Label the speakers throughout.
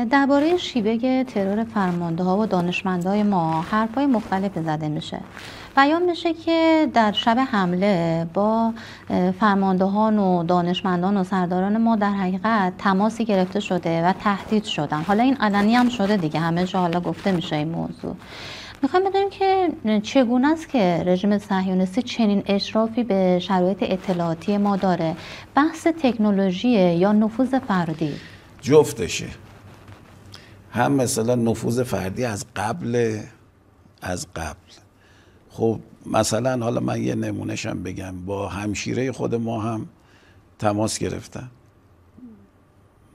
Speaker 1: درباره شیوه ترور فرمانده‌ها و دانشمندای ما حرفای مختلفی زده میشه. بیان میشه که در شب حمله با فرماندهان و دانشمندان و سرداران ما در حقیقت تماسی گرفته شده و تهدید شدن. حالا این علنی هم شده دیگه، همه جا حالا گفته میشه این موضوع. میخوایم بدونیم که چگونه است که رژیم صهیونیستی چنین اشرافی به شرایط اطلاعاتی ما داره؟ بحث تکنولوژی یا نفوذ فردی؟
Speaker 2: جفتشه. هم مثلا نفوذ فردی از قبل. خب مثلا حالا من یه نمونهشم بگم، با همشیره خود ما هم تماس گرفتن،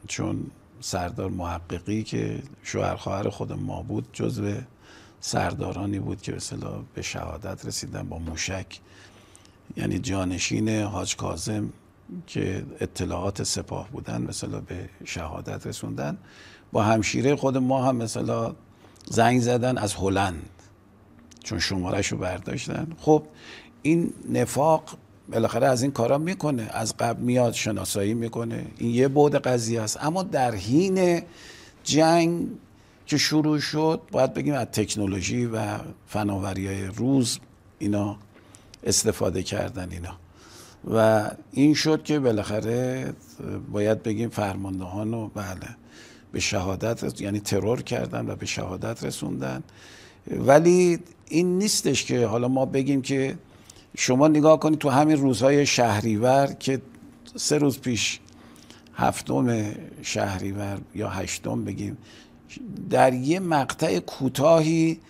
Speaker 2: چون سردار محققی که شوهر خواهر خود ما بود جزو سردارانی بود که مثلا به شهادت رسیدن با موشک، یعنی جانشین حاج کاظم که اطلاعات سپاه بودن مثلا به شهادت رسوندن. با همشیره خود ما هم مثلا زنگ زدن از هلند، چون شماره‌شو رو برداشتن. خب این نفاق بالاخره از این کارا میکنه، از قبل میاد شناسایی میکنه، این یه بعد قضیه است. اما در حین جنگ که شروع شد باید بگیم از تکنولوژی و فناوری‌های روز اینا استفاده کردن اینا، و این شد که بالاخره باید بگیم فرماندهان رو بله به شهادت، یعنی ترور کردن و به شهادت رسوندن. ولی این نیستش که حالا ما بگیم که شما نگاه کنید تو همین روزهای شهریور که 3 روز پیش 7 شهریور یا 8 بگیم، در یه مقطع کوتاهی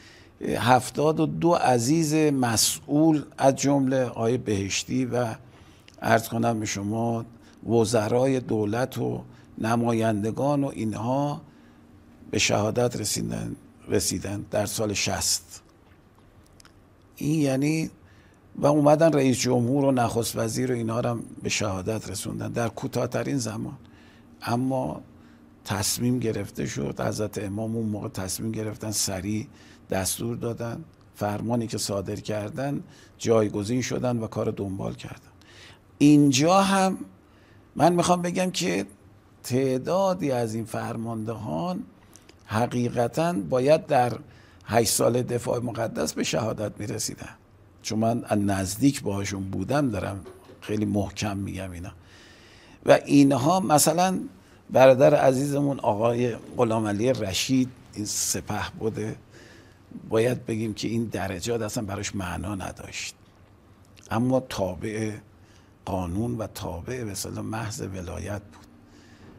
Speaker 2: 72 عزیز مسئول از جمله آقای بهشتی و عرض کنم به شما وزرای دولت و نمایندگان و اینها به شهادت رسیدن در سال 60. این یعنی و اومدن رئیس جمهور و نخست وزیر و اینها رو به شهادت رسوندن در کوتاه‌ترین زمان. اما تصمیم گرفته شد، حضرت امام اون موقع تصمیم گرفتن، سریع دستور دادن، فرمانی که صادر کردن جایگزین شدن و کار دنبال کردن. اینجا هم من میخوام بگم که تعدادی از این فرماندهان حقیقتاً باید در 8 سال دفاع مقدس به شهادت میرسیدن، چون من از نزدیک باهاشون بودم، دارم خیلی محکم میگم اینا. و اینها مثلا برادر عزیزمون آقای غلامعلی رشید، این سپهبد، باید بگیم که این درجات اصلا براش معنا نداشت، اما تابع قانون و تابع مثلا محض ولایت بود.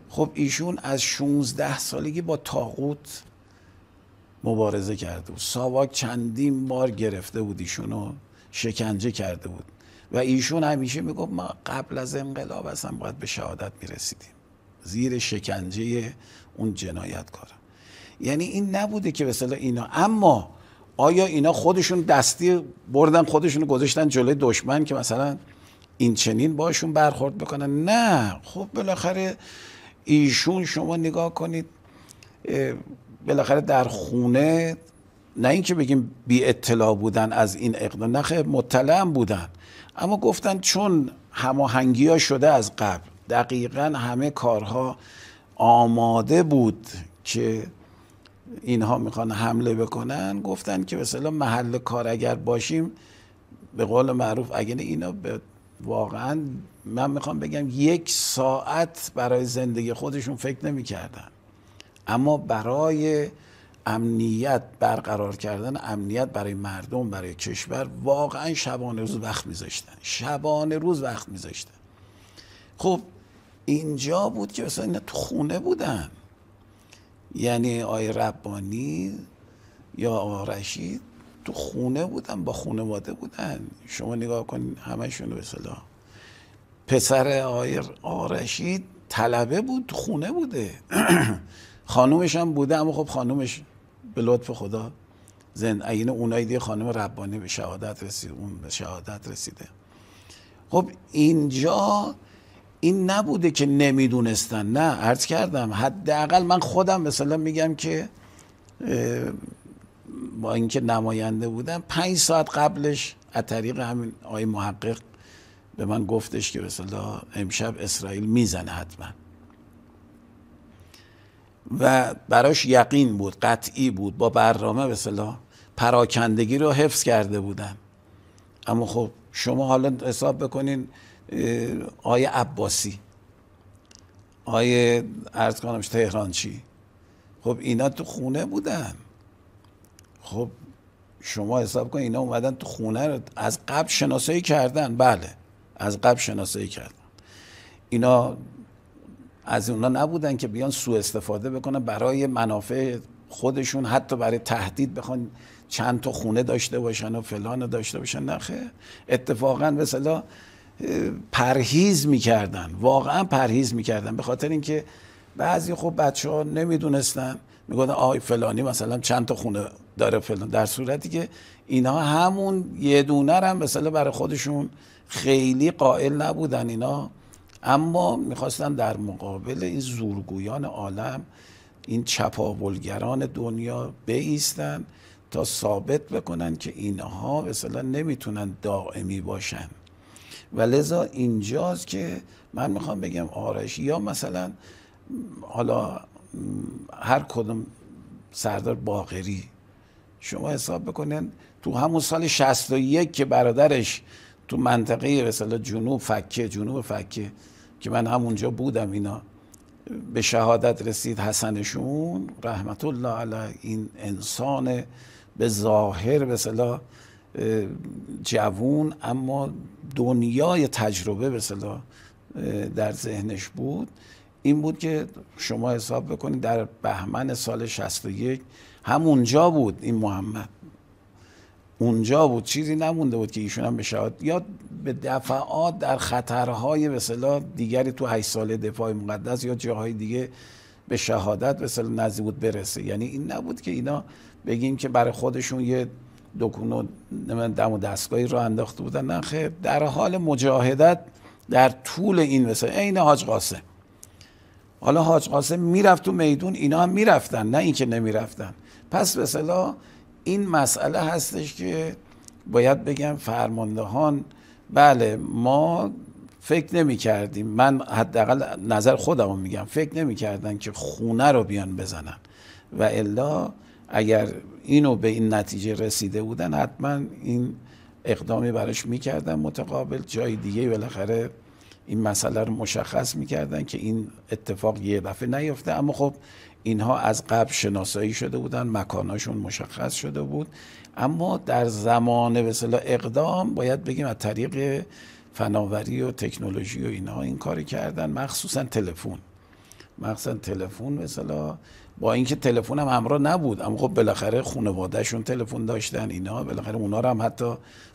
Speaker 2: خب ایشون از 16 سالگی با طاغوت مبارزه کرده بود، ساواک چندین بار گرفته بود ایشونو، شکنجه کرده بود و ایشون همیشه میگفت ما قبل از انقلاب اصلا باید به شهادت میرسیدیم، زیر شکنجه اون جنایتکار. یعنی این نبوده که مثلا اینا، اما آیا اینا خودشون دستی بردن خودشون گذاشتن جلوی دشمن که مثلا این چنین باشون برخورد بکنن؟ نه. خب بالاخره ایشون شما نگاه کنید بالاخره در خونه، نه اینکه بگیم بی اطلاع بودن از این اقدام، نه خیر مطلع بودن، اما گفتن چون هماهنگی ها شده از قبل، دقیقاً همه کارها آماده بود که اینها میخوان حمله بکنن، گفتن که مثلا محل کار اگر باشیم به قول معروف، اگر اینا واقعاً من میخوام بگم 1 ساعت برای زندگی خودشون فکر نمیکردن، اما برای امنیت، برقرار کردن امنیت برای مردم، برای کشور، واقعا شبانه روز وقت میذاشتن. خب اینجا بود که مثلا اینا تو خونه بودن، یعنی آقای ربانی یا آقا رشید تو خونه بودن، با خانواده بودن. شما نگاه کنید همشون به اصطلاح، پسر آقا رشید طلبه بود، تو خونه بوده خانومش هم بوده، اما خب خانومش به لطف خدا این اونایی دیگه خانم ربانی به شهادت رسید، اون به شهادت رسیده. خب اینجا این نبوده که نمیدونستن، نه، عرض کردم حداقل من خودم مثلا میگم که با اینکه نماینده بودم 5 ساعت قبلش از طریق همین آقای محقق به من گفتش که مثلا امشب اسرائیل میزنه حتما. و براش یقین بود، قطعی بود، با برنامه به اصطلاح پراکندگی رو حفظ کرده بودن. اما خب شما حالا حساب بکنین آیه عباسی، آیه عرض کنم تهرانچی، خب اینا تو خونه بودن. خب شما حساب کنین اینا اومدن تو خونه رو از قبل شناسایی کردن. بله از قبل شناسایی کردن. اینا از اونا نبودن که بیان سوء استفاده بکنن برای منافع خودشون، حتی برای تهدید بخوان چند تا خونه داشته باشن و فلان داشته باشن. نه خیر، اتفاقا مثلا پرهیز میکردن، واقعا پرهیز میکردن، به خاطر اینکه بعضی خب بچه ها نمیدونستن، میگفتن آی فلانی مثلا چند تا خونه داره فلان، در صورتی که اینها همون یه دونه هم مثلا برای خودشون خیلی قائل نبودن اینا، اما میخواستن در مقابل این زورگویان عالم، این چپاولگران دنیا بایستن تا ثابت بکنن که اینها مثلا نمیتونن دائمی باشن. و لذا اینجاست که من میخوام بگم آرش یا مثلا حالا هر کدوم سردار باقری، شما حساب بکنین تو همون سال 61 که برادرش تو منطقه مثلا جنوب فکه که من همونجا بودم، اینا به شهادت رسید، حسنشون رحمت الله علیه، این انسان به ظاهر به اصطلاح جوون اما دنیای تجربه به اصطلاح در ذهنش بود، این بود که شما حساب بکنید در بهمن سال 61 همونجا بود. این محمد اونجا بود، چیزی نمونده بود که ایشون هم به شهادت یا به دفعات در خطرهای به اصطلاح دیگری تو 8 ساله دفاع مقدس یا جاهای دیگه به شهادت به اصطلاح نزدیک بود برسه. یعنی این نبود که اینا بگیم که برای خودشون یه دکون و دم و دستگاهی رو انداخته بودن. نه خیر، در حال مجاهدت در طول این مثلا عین حاج قاسم. حالا حاج قاسم میرفت تو میدون، اینا هم میرفتن، نه اینکه نمیرفتن. پس به اصطلاح این مسئله هستش که باید بگم فرماندهان، بله ما فکر نمی کردیم، من حداقل نظر خودمو میگم، فکر نمی کردن که خونه رو بیان بزنن و الا اگر اینو به این نتیجه رسیده بودن حتما این اقدامی براش میکردن متقابل، جای دیگه بالاخره این مسئله رو مشخص میکردن که این اتفاق یه دفعه نیفته. اما خب اینها از قبل شناسایی شده بودن، مکاناشون مشخص شده بود، اما در زمان به اصطلاح اقدام باید بگیم از طریق فناوری و تکنولوژی و اینها این کاری کردن، مخصوصا تلفن مثلا، با اینکه تلفن هم همراه نبود، اما خب بالاخره خانواده‌شون تلفن داشتن، اینا بالاخره اونا رو هم حتی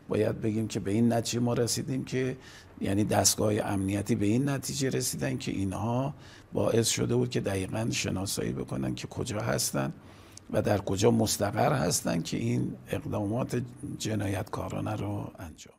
Speaker 2: باید بگیم که به این نتیجه ما رسیدیم که یعنی دستگاه امنیتی به این نتیجه رسیدن که اینها باعث شده بود که دقیقاً شناسایی بکنن که کجا هستن و در کجا مستقر هستن که این اقدامات جنایتکارانه رو انجام